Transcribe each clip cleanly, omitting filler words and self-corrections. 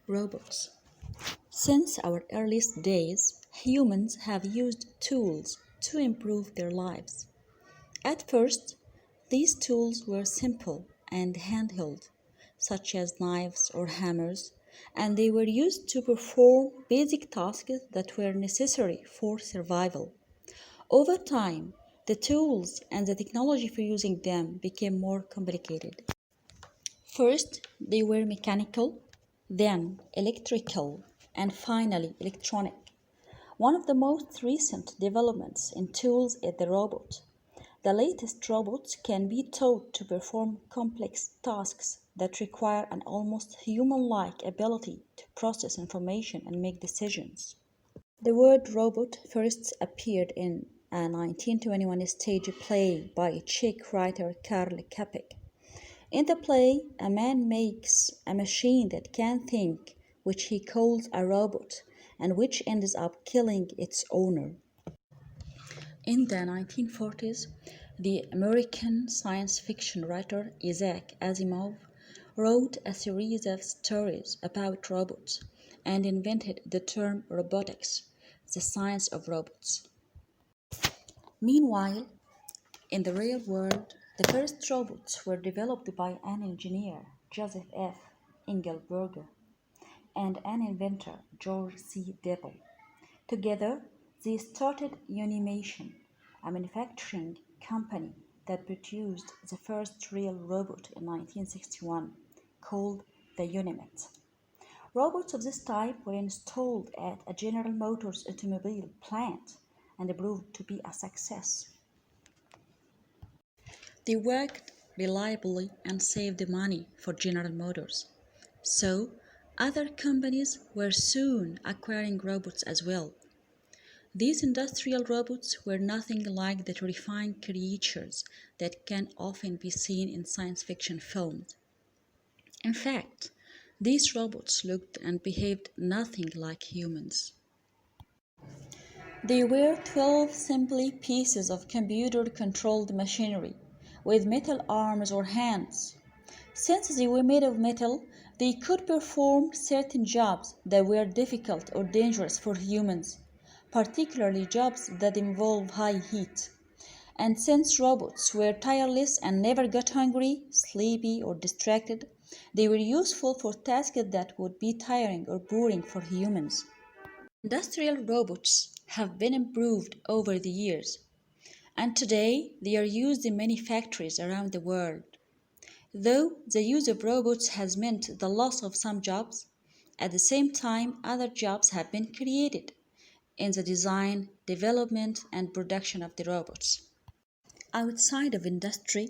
Robots. Since our earliest days, humans have used tools to improve their lives. At first, these tools were simple and handheld, such as knives or hammers, and they were used to perform basic tasks that were necessary for survival. Over time, the tools and the technology for using them became more complicated. First, they were mechanical, then electrical, and finally electronic. One of the most recent developments in tools is the robot. The latest robots can be taught to perform complex tasks that require an almost human-like ability to process information and make decisions. The word robot first appeared in a 1921 stage play by Czech writer Karl Čapek. In the play, a man makes a machine that can think, which he calls a robot, and which ends up killing its owner. In the 1940s, the American science fiction writer Isaac Asimov wrote a series of stories about robots and invented the term robotics, the science of robots. Meanwhile, in the real world, the first robots were developed by an engineer, Joseph F. Engelberger, and an inventor, George C. Devil. Together, they started Unimation, a manufacturing company that produced the first real robot in 1961, called the Unimet. Robots of this type were installed at a General Motors automobile plant and proved to be a success. They worked reliably and saved money for General Motors. So, other companies were soon acquiring robots as well. These industrial robots were nothing like the terrifying creatures that can often be seen in science fiction films. In fact, these robots looked and behaved nothing like humans. They were 12 simple pieces of computer-controlled machinery with metal arms or hands. Since they were made of metal, they could perform certain jobs that were difficult or dangerous for humans, particularly jobs that involve high heat. And since robots were tireless and never got hungry, sleepy, or distracted, they were useful for tasks that would be tiring or boring for humans. Industrial robots have been improved over the years, and today they are used in many factories around the world. Though the use of robots has meant the loss of some jobs, at the same time other jobs have been created in the design, development, and production of the robots. Outside of industry,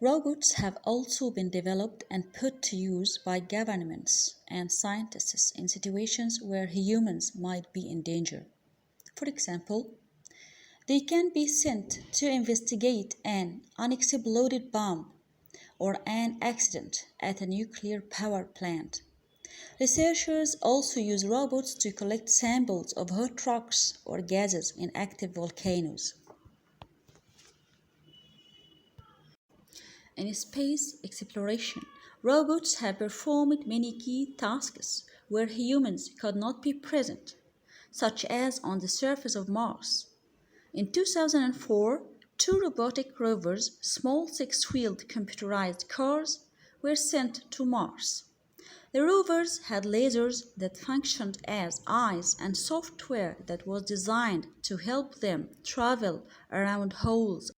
robots have also been developed and put to use by governments and scientists in situations where humans might be in danger. For example, they can be sent to investigate an unexploded bomb or an accident at a nuclear power plant. Researchers also use robots to collect samples of hot rocks or gases in active volcanoes. In space exploration, robots have performed many key tasks where humans could not be present, such as on the surface of Mars. In 2004, two robotic rovers, small six-wheeled computerized cars, were sent to Mars. The rovers had lasers that functioned as eyes and software that was designed to help them travel around holes.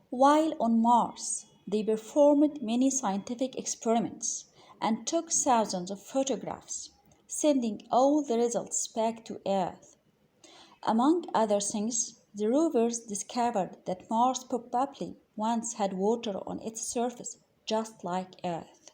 While on Mars, they performed many scientific experiments and took thousands of photographs, sending all the results back to Earth. Among other things, the rovers discovered that Mars probably once had water on its surface, just like Earth.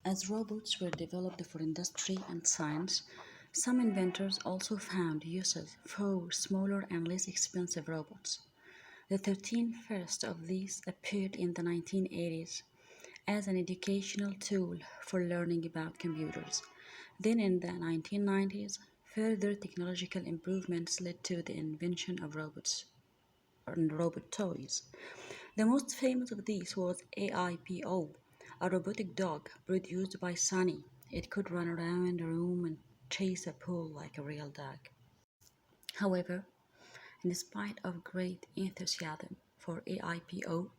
As robots were developed for industry and science, some inventors also found uses for smaller and less expensive robots. The 13 first of these appeared in the 1980s as an educational tool for learning about computers. Then in the 1990s, further technological improvements led to the invention of robots and robot toys. The most famous of these was AIPO, a robotic dog produced by ثانيه, It could run around the room and chase a pole like a real dog. However, in spite of great enthusiasm for AIPO,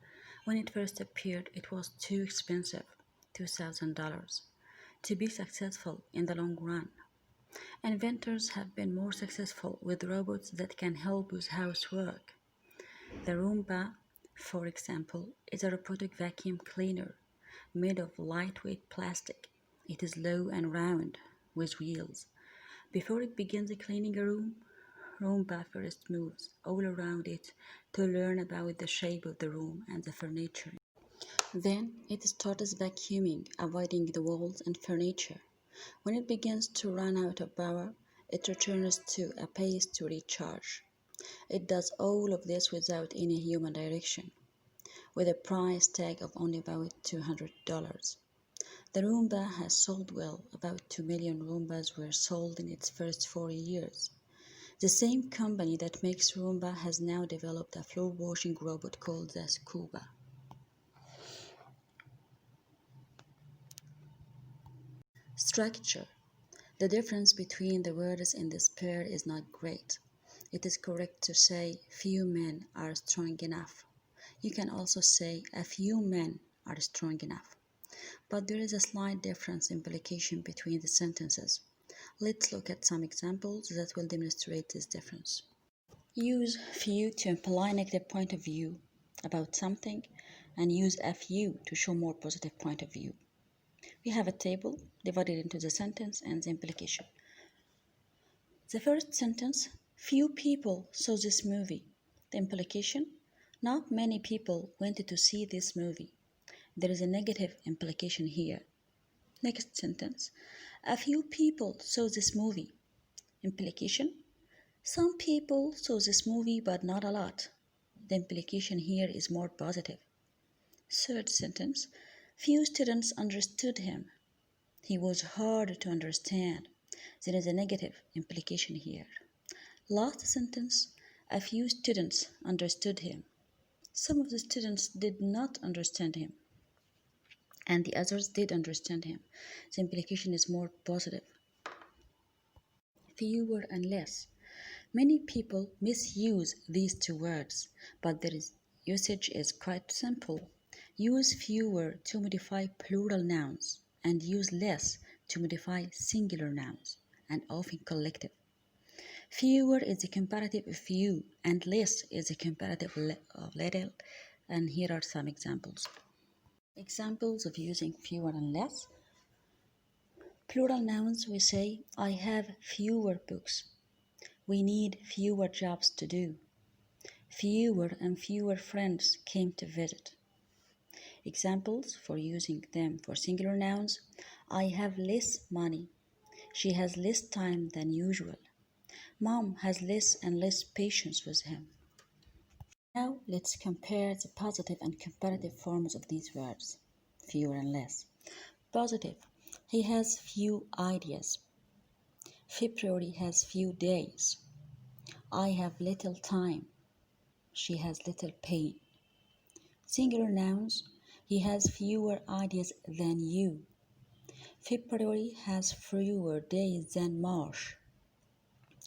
when it first appeared, it was too expensive, $2,000, to be successful in the long run. Inventors have been more successful with robots that can help with housework. The Roomba, for example, is a robotic vacuum cleaner made of lightweight plastic. It is low and round, with wheels. Before it begins cleaning a room, Roomba first moves all around it to learn about the shape of the room and the furniture. Then it starts vacuuming, avoiding the walls and furniture. When it begins to run out of power, it returns to a base to recharge. It does all of this without any human direction, with a price tag of only about $200. The Roomba has sold well. About 2 million Roombas were sold in its first 4 years. The same company that makes Roomba has now developed a floor washing robot called the Scuba. Structure. The difference between the words in this pair is not great. It is correct to say few men are strong enough. You can also say a few men are strong enough. But there is a slight difference in implication between the sentences. Let's look at some examples that will demonstrate this difference. Use few to imply negative point of view about something, and use a few to show more positive point of view. We have a table divided into the sentence and the implication. The first sentence, few people saw this movie. The implication, not many people went to see this movie. There is a negative implication here. Next sentence, a few people saw this movie. Implication, some people saw this movie but not a lot. The implication here is more positive. Third sentence, few students understood him. He was hard to understand. There is a negative implication here. Last sentence, a few students understood him. Some of the students did not understand him, and the others did understand him. The implication is more positive. Fewer and less. Many people misuse these two words, but their usage is quite simple. Use fewer to modify plural nouns, and use less to modify singular nouns, and often collective. Fewer is a comparative of few, and less is a comparative of little, and here are some examples. Examples of using fewer and less. Plural nouns, we say, I have fewer books. We need fewer jobs to do. Fewer and fewer friends came to visit. Examples for using them for singular nouns. I have less money. She has less time than usual. Mom has less and less patience with him. Now let's compare the positive and comparative forms of these words, fewer and less. Positive, he has few ideas. February has few days. I have little time. She has little pain. Singular nouns, he has fewer ideas than you. February has fewer days than March.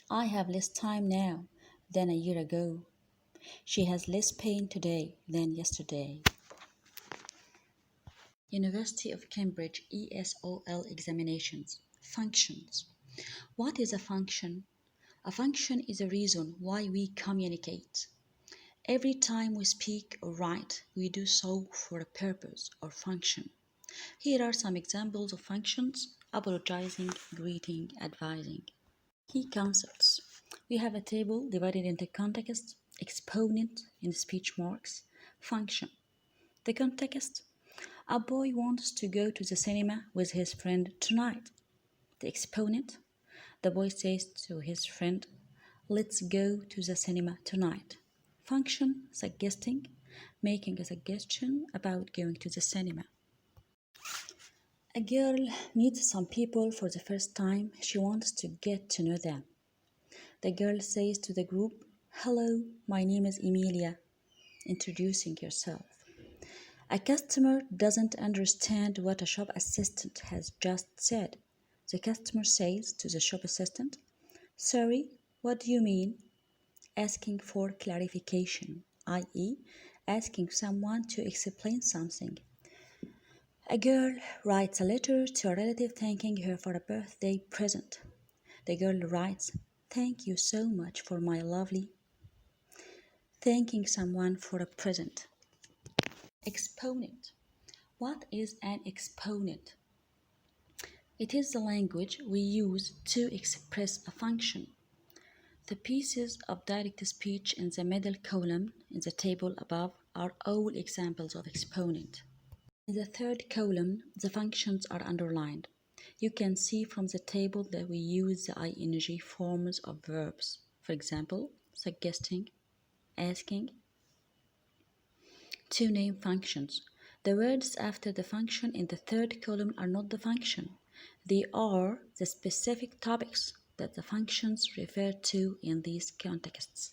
I have less time now than a year ago. She has less pain today than yesterday. University of Cambridge ESOL examinations. Functions. What is a function? A function is a reason why we communicate. Every time we speak or write, we do so for a purpose or function. Here are some examples of functions: apologizing, greeting, advising. Key concepts. We have a table divided into context, exponent in speech marks, function. The context. A boy wants to go to the cinema with his friend tonight. The exponent. The boy says to his friend, let's go to the cinema tonight. Function, suggesting, making a suggestion about going to the cinema. A girl meets some people for the first time. She wants to get to know them. The girl says to the group, hello, my name is Emilia, introducing herself. A customer doesn't understand what a shop assistant has just said. The customer says to the shop assistant, "Sorry, what do you mean?" Asking for clarification, i.e., asking someone to explain something. A girl writes a letter to a relative thanking her for a birthday present. The girl writes, "Thank you so much for my lovely." Thanking someone for a present. Exponent. What is an exponent? It is the language we use to express a function. The pieces of direct speech in the middle column in the table above are all examples of exponent. In the third column, the functions are underlined. You can see from the table that we use the ing forms of verbs. For example, suggesting, asking. To name functions. The words after the function in the third column are not the function. They are the specific topics that the functions refer to in these contexts.